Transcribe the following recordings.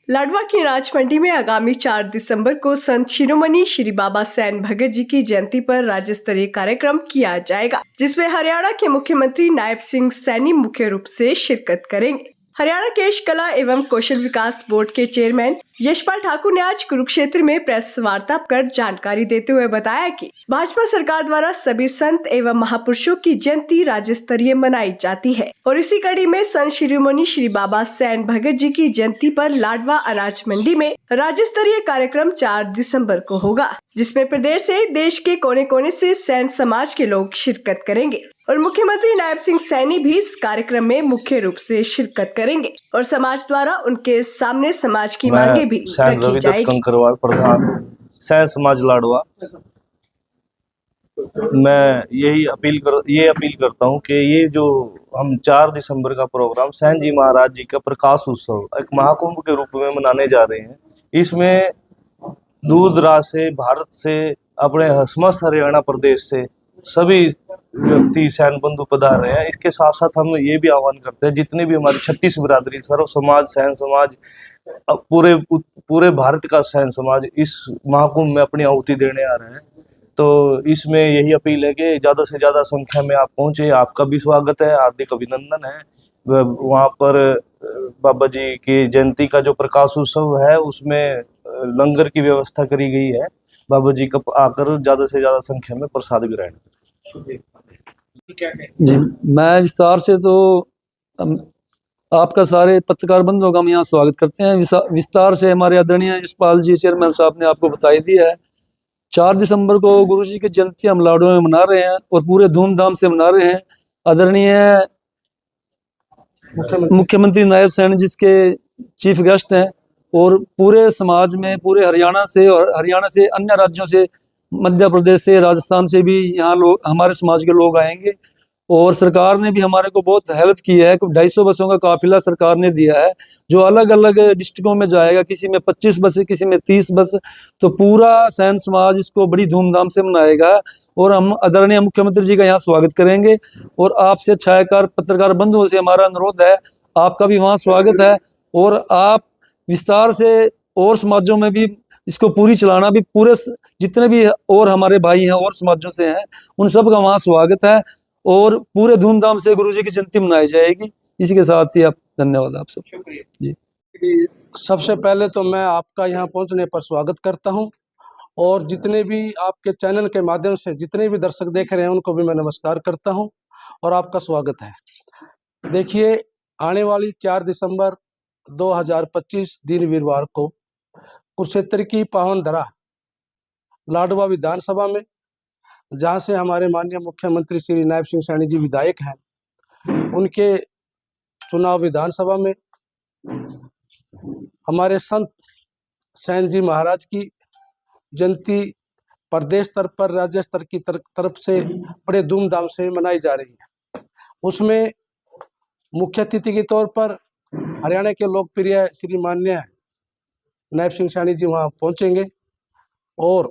लाडवा की अनाज मंडी में आगामी 4 दिसंबर को संत शिरोमणि श्री बाबा सैन भगत जी की जयंती पर राज्य स्तरीय कार्यक्रम किया जाएगा, जिसमें हरियाणा के मुख्यमंत्री नायब सिंह सैनी मुख्य रूप से शिरकत करेंगे। हरियाणा केश कला एवं कौशल विकास बोर्ड के चेयरमैन यशपाल ठाकुर ने आज कुरुक्षेत्र में प्रेस वार्ता कर जानकारी देते हुए बताया कि भाजपा सरकार द्वारा सभी संत एवं महापुरुषों की जयंती राज्य स्तरीय मनाई जाती है और इसी कड़ी में संत शिरोमणि श्री बाबा सैन भगत जी की जयंती पर लाडवा अनाज मंडी में राज्य स्तरीय कार्यक्रम 4 दिसंबर को होगा, जिसमें प्रदेश से देश के कोने कोने से सैन समाज के लोग शिरकत करेंगे और मुख्यमंत्री नायब सिंह सैनी भी इस कार्यक्रम में मुख्य रूप से शिरकत करेंगे और समाज द्वारा उनके सामने समाज की मांगे भी रखी जाएगी। कंकरवाल प्रधान सैन समाज लाडवा, मैं ये अपील करता हूँ कि ये जो हम 4 दिसंबर का प्रोग्राम सैन जी महाराज जी का प्रकाश उत्सव एक महाकुंभ के रूप में मनाने जा रहे हैं। इसमें दूर दराज से, भारत से, अपने समस्त हरियाणा प्रदेश से सभी व्यक्ति सैन बंधु पधार रहे हैं। इसके साथ साथ हम ये भी आह्वान करते हैं, जितने भी हमारी 36 बिरादरी, सर्व समाज, सैन समाज, पूरे भारत का सैन समाज इस महाकुंभ में अपनी आहुति देने आ रहे हैं। तो इसमें यही अपील है कि ज़्यादा से ज़्यादा संख्या में आप पहुँचे। आपका भी स्वागत है, हार्दिक अभिनंदन है। वहाँ पर बाबा जी की जयंती का जो प्रकाश उत्सव है उसमें लंगर की व्यवस्था करी गई है। बाबा जी का आकर ज़्यादा से ज़्यादा संख्या में प्रसाद ग्रहण। जी, मैं विस्तार से तो आपका सारे पत्रकार बंधुओं का हम यहाँ स्वागत करते हैं। विस्तार से हमारे आदरणीय यशपाल जी चेयरमैन साहब ने आपको बताई दी है। 4 दिसंबर को गुरु जी की जयंती हम लाडवा में मना रहे हैं और पूरे धूमधाम से मना रहे हैं। आदरणीय मुख्यमंत्री नायब सैनी जिसके चीफ गेस्ट हैं और पूरे समाज में, पूरे हरियाणा से और हरियाणा से अन्य राज्यों से, मध्य प्रदेश से, राजस्थान से भी यहाँ लोग, हमारे समाज के लोग आएंगे। और सरकार ने भी हमारे को बहुत हेल्प की है। 250 बसों का काफिला सरकार ने दिया है जो अलग अलग डिस्ट्रिक्टों में जाएगा। किसी में 25 बस, किसी में 30 बस। तो पूरा सैन समाज इसको बड़ी धूमधाम से मनाएगा और हम आदरणीय मुख्यमंत्री जी का यहाँ स्वागत करेंगे। और आपसे छायाकार पत्रकार बंधुओं से हमारा अनुरोध है, आपका भी वहाँ स्वागत है और आप विस्तार से और समाजों में भी इसको पूरी चलाना। भी पूरे जितने भी और हमारे भाई हैं और समाजों से हैं, उन सब का वहाँ स्वागत है और पूरे धूमधाम से गुरु जी की जयंती मनाई जाएगी। इसी के साथ ही आप धन्यवाद। आप सब शुक्रिया जी। सबसे पहले तो मैं आपका यहाँ पहुँचने पर स्वागत करता हूँ और जितने भी आपके चैनल के माध्यम से जितने भी दर्शक देख रहे हैं उनको भी मैं नमस्कार करता हूँ और आपका स्वागत है। देखिए, आने वाली 4 दिसंबर 2025 दिन वीरवार को कुरुक्षेत्र की पावन धरा लाडवा विधानसभा में, जहाँ से हमारे माननीय मुख्यमंत्री श्री नायब सिंह सैनी जी विधायक हैं, उनके चुनाव विधानसभा में हमारे संत सैन जी महाराज की जयंती प्रदेश स्तर पर, राज्य स्तर की तरफ से बड़े धूमधाम से मनाई जा रही है। उसमें मुख्य अतिथि के तौर पर हरियाणा के लोकप्रिय श्री माननीय नायब सिंह सैनी जी वहाँ पहुँचेंगे और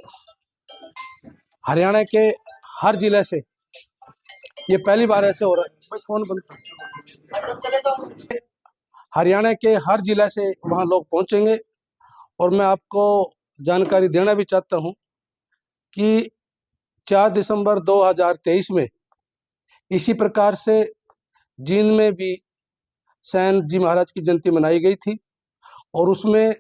हरियाणा के हर जिले से, ये पहली बार ऐसे हो रहा है, फोन बंद, हरियाणा के हर जिले से वहाँ लोग पहुँचेंगे। और मैं आपको जानकारी देना भी चाहता हूँ कि 4 दिसंबर 2023 में इसी प्रकार से जींद में भी सैन जी महाराज की जयंती मनाई गई थी और उसमें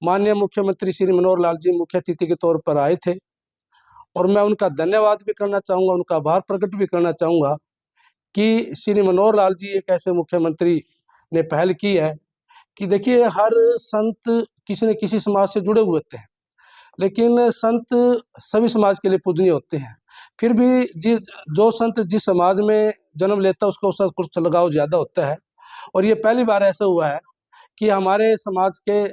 माननीय मुख्यमंत्री श्री मनोहर लाल जी मुख्य अतिथि के तौर पर आए थे और मैं उनका धन्यवाद भी करना चाहूँगा, उनका आभार प्रकट भी करना चाहूँगा कि श्री मनोहर लाल जी एक ऐसे मुख्यमंत्री ने पहल की है कि देखिए, हर संत किसी न किसी समाज से जुड़े हुए होते हैं, लेकिन संत सभी समाज के लिए पूजनीय होते हैं। फिर भी जो संत जिस समाज में जन्म लेता है उसको उसका कुछ लगाव ज़्यादा होता है और ये पहली बार ऐसा हुआ है कि हमारे समाज के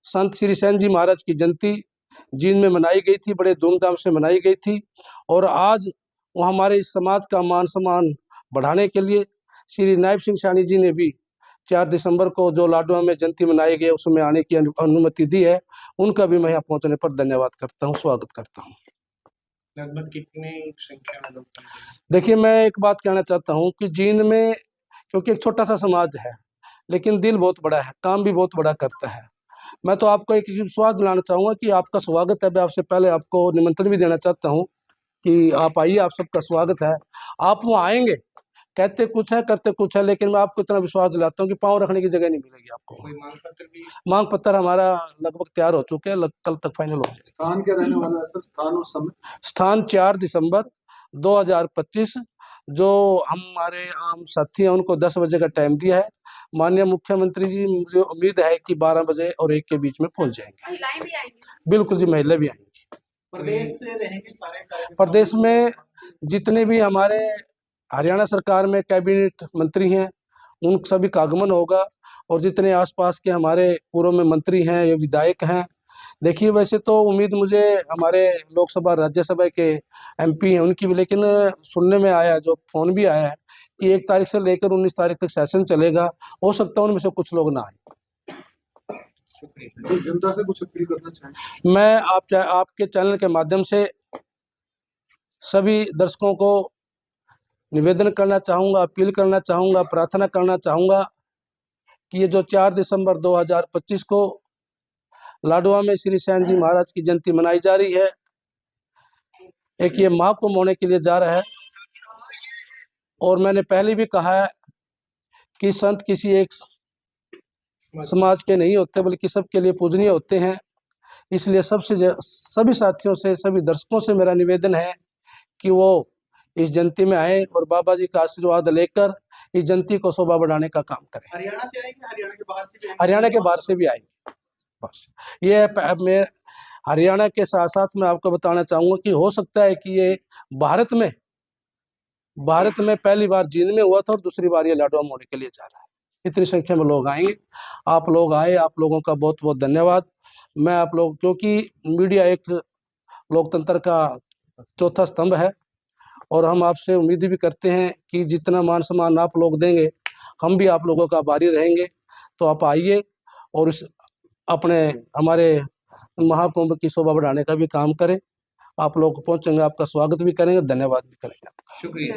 संत श्री सैन जी महाराज की जयंती जींद में मनाई गई थी, बड़े धूमधाम से मनाई गई थी। और आज वो हमारे इस समाज का मान सम्मान बढ़ाने के लिए श्री नायब सिंह सैनी जी ने भी 4 दिसंबर को जो लाडवा में जयंती मनाई गई उसमें आने की अनुमति दी है। उनका भी मैं यहाँ पहुँचने पर धन्यवाद करता हूँ, स्वागत करता हूँ। लगभग कितनी संख्या में लोग? देखिए, मैं एक बात कहना चाहता हूँ कि जींद में, क्योंकि एक छोटा सा समाज है लेकिन दिल बहुत बड़ा है, काम भी बहुत बड़ा करता है मैं तो आपको एक विश्वास दिलाना चाहूँगा कि आपका स्वागत है। मैं आपसे पहले आपको निमंत्रण भी देना चाहता हूँ कि आप आइए, आप सबका स्वागत है। आप वहाँ आएंगे, कहते कुछ है करते कुछ है, लेकिन मैं आपको इतना विश्वास दिलाता हूँ कि पाँव रखने की जगह नहीं मिलेगी आपको। कोई मांग पत्र भी? मांग पत्र हमारा लगभग तैयार हो चुके हैं, कल तक फाइनल हो जाएगा। स्थान क्या रहने वाला है सर, स्थान और समय? स्थान 4 दिसंबर 2025, जो हमारे आम साथी हैं उनको 10 बजे का टाइम दिया है। माननीय मुख्यमंत्री जी, मुझे उम्मीद है कि 12 बजे और 1 के बीच में पहुंच जाएंगे। महिलाएं भी आएंगी? बिल्कुल जी, महिला भी आएंगी। प्रदेश से रहेंगे सारे कार्यकर्ता? प्रदेश में जितने भी हमारे हरियाणा सरकार में कैबिनेट मंत्री हैं उन सभी का आगमन होगा, और जितने आसपास के हमारे पूर्व में मंत्री हैं या विधायक हैं। देखिए, वैसे तो उम्मीद मुझे हमारे लोकसभा राज्यसभा के एमपी हैं उनकी भी, लेकिन सुनने में आया, जो फोन भी आया है कि 1 तारीख से लेकर 19 तारीख तक सेशन चलेगा। हो सकता है उनमें से कुछ लोग ना आए। तो जनता से कुछ अपील करना चाहेंगे? मैं आपके चैनल के माध्यम से सभी दर्शकों को निवेदन करना चाहूँगा, अपील करना चाहूँगा, प्रार्थना करना चाहूँगा कि ये जो 4 दिसंबर 2025 को लाडवा में श्री सैन जी महाराज की जयंती मनाई जा रही है, एक ये महाकुंभ होने के लिए जा रहा है। और मैंने पहले भी कहा है कि संत किसी एक समाज के नहीं होते, बल्कि सबके लिए पूजनीय होते हैं। इसलिए सभी साथियों से, सभी दर्शकों से मेरा निवेदन है कि वो इस जयंती में आए और बाबा जी का आशीर्वाद लेकर इस जयंती को शोभा बढ़ाने का काम करें। हरियाणा से आएंगे? हरियाणा के बाहर से भी आएंगे? हरियाणा के बाहर से भी आएंगे। बस ये मैं हरियाणा के साथ साथ मैं आपको बताना चाहूँगा कि हो सकता है कि ये भारत में पहली बार जींद में हुआ था और दूसरी बार ये लाडवा में होने के लिए जा रहा है। इतनी संख्या में लोग आएंगे। आप लोग आए, आप लोगों का बहुत बहुत धन्यवाद। मैं आप लोग, क्योंकि मीडिया एक लोकतंत्र का चौथा स्तंभ है, और हम आपसे उम्मीद भी करते हैं कि जितना मान सम्मान आप लोग देंगे, हम भी आप लोगों का आभारी रहेंगे। तो आप आइए और इस हमारे महाकुंभ की शोभा बढ़ाने का भी काम करें। आप लोग पहुंचेंगे, आपका स्वागत भी करेंगे, धन्यवाद भी करेंगे। शुक्रिया।